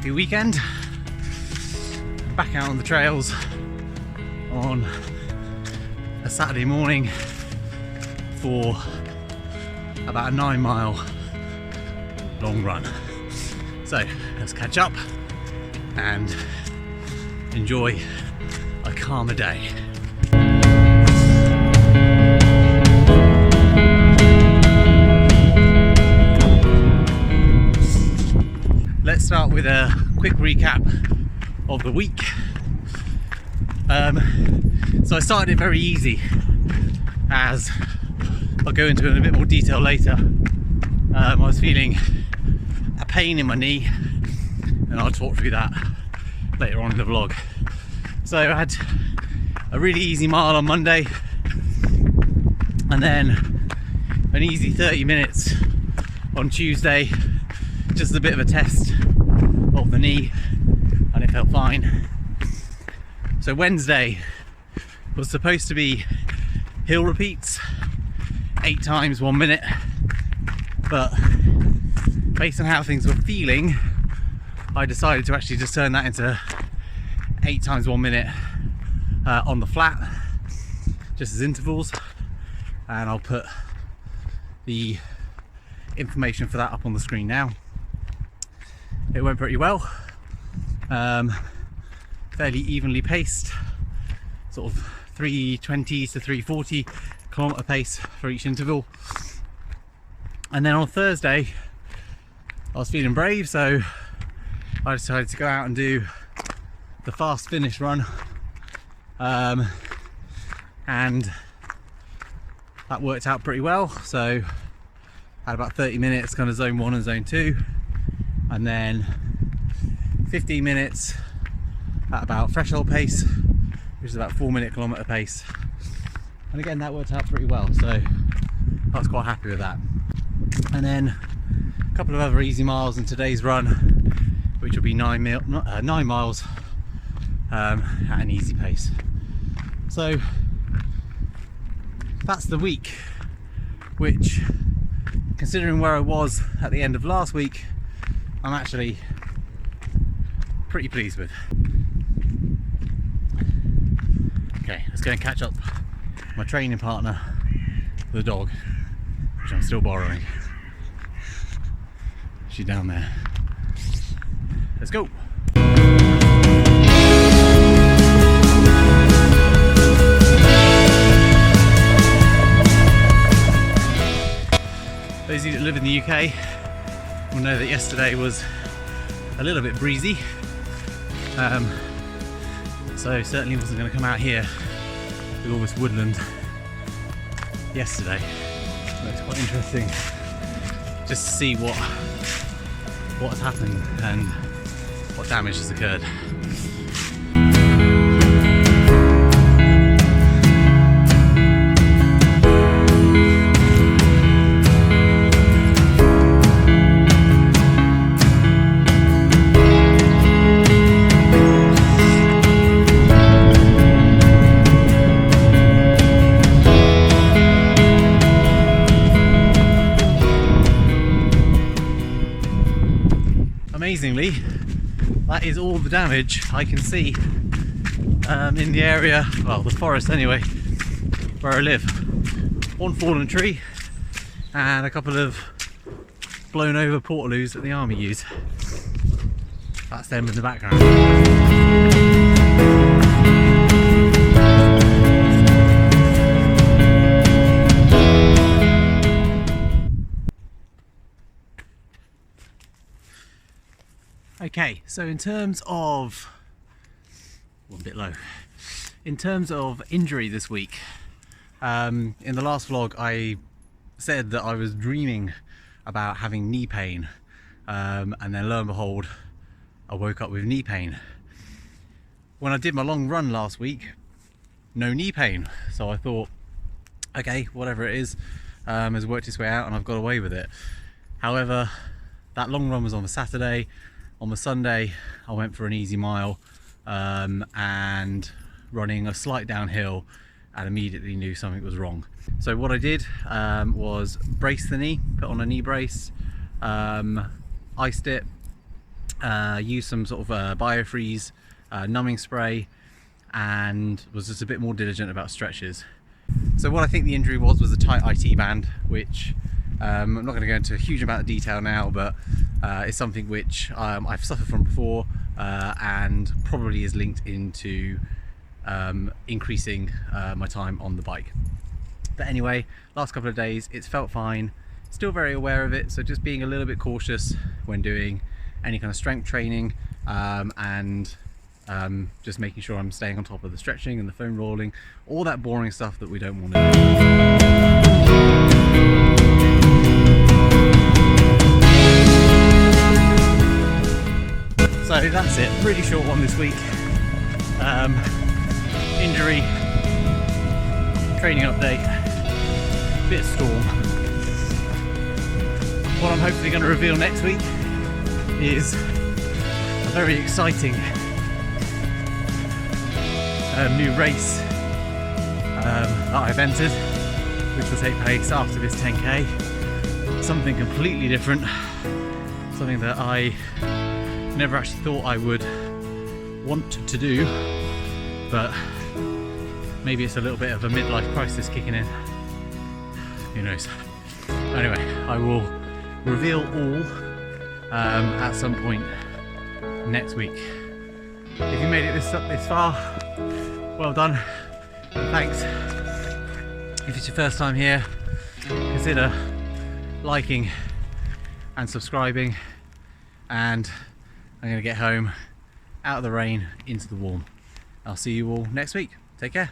happy weekend. Back out on the trails on a Saturday morning for about a 9-mile long run. So let's catch up and enjoy a calmer day. Let's start with a quick recap of the week. So I started it very easy, as I'll go into it in a bit more detail later. I was feeling a pain in my knee, and I'll talk through that later on in the vlog. So I had a really easy mile on Monday, and then an easy 30 minutes on Tuesday, just a bit of a test of the knee, and it felt fine. So Wednesday was supposed to be hill repeats, 8 times 1 minute, but based on how things were feeling, I decided to actually just turn that into 8 times 1 minute on the flat, just as intervals, and I'll put the information for that up on the screen now. It went pretty well, fairly evenly paced, sort of 320 to 340 kilometer pace for each interval. And then on Thursday I was feeling brave, so I decided to go out and do the fast finish run, and that worked out pretty well. So I had about 30 minutes kind of zone 1 and zone 2, and then 15 minutes at about threshold pace, which is about 4-minute kilometer pace. And again, that worked out pretty well, so I was quite happy with that. And then a couple of other easy miles in today's run, which will be 9 miles at an easy pace. So that's the week, which, considering where I was at the end of last week, I'm actually pretty pleased with. Okay, let's go and catch up my training partner, the dog, which I'm still borrowing. She's down there. Let's go. Those of you that live in the UK will know that yesterday was a little bit breezy, so certainly wasn't going to come out here with all this woodland yesterday. So it's quite interesting just to see what's happened and what damage has occurred. Amazingly, that is all the damage I can see in the area, well, the forest anyway, where I live. One fallen tree and a couple of blown over portaloos that the army use. That's them in the background. Okay, so in terms of, one bit low, in terms of injury this week, in the last vlog I said that I was dreaming about having knee pain, and then lo and behold I woke up with knee pain. When I did my long run last week, no knee pain, so I thought, okay, whatever it is, has worked its way out and I've got away with it. However, that long run was on the Saturday. On the Sunday I went for an easy mile, and running a slight downhill, and immediately knew something was wrong. So what I did was brace the knee, put on a knee brace, iced it, Used some sort of biofreeze numbing spray, and was just a bit more diligent about stretches. So what I think the injury was a tight IT band, which I'm not going to go into a huge amount of detail now, but it's something which I've suffered from before, and probably is linked into increasing my time on the bike. But anyway, last couple of days it's felt fine, still very aware of it, so just being a little bit cautious when doing any kind of strength training, and just making sure I'm staying on top of the stretching and the foam rolling, all that boring stuff that we don't want to do. So that's it, really short one this week. Injury, training update, bit of storm. What I'm hopefully going to reveal next week is a very exciting new race that I've entered, which will take place after this 10k. Something completely different, something that I never actually thought I would want to do, but maybe it's a little bit of a midlife crisis kicking in, who knows. Anyway, I will reveal all at some point next week. If you made it this far, well done, thanks. If it's your first time here, consider liking and subscribing, and I'm going to get home, out of the rain, into the warm. I'll see you all next week. Take care.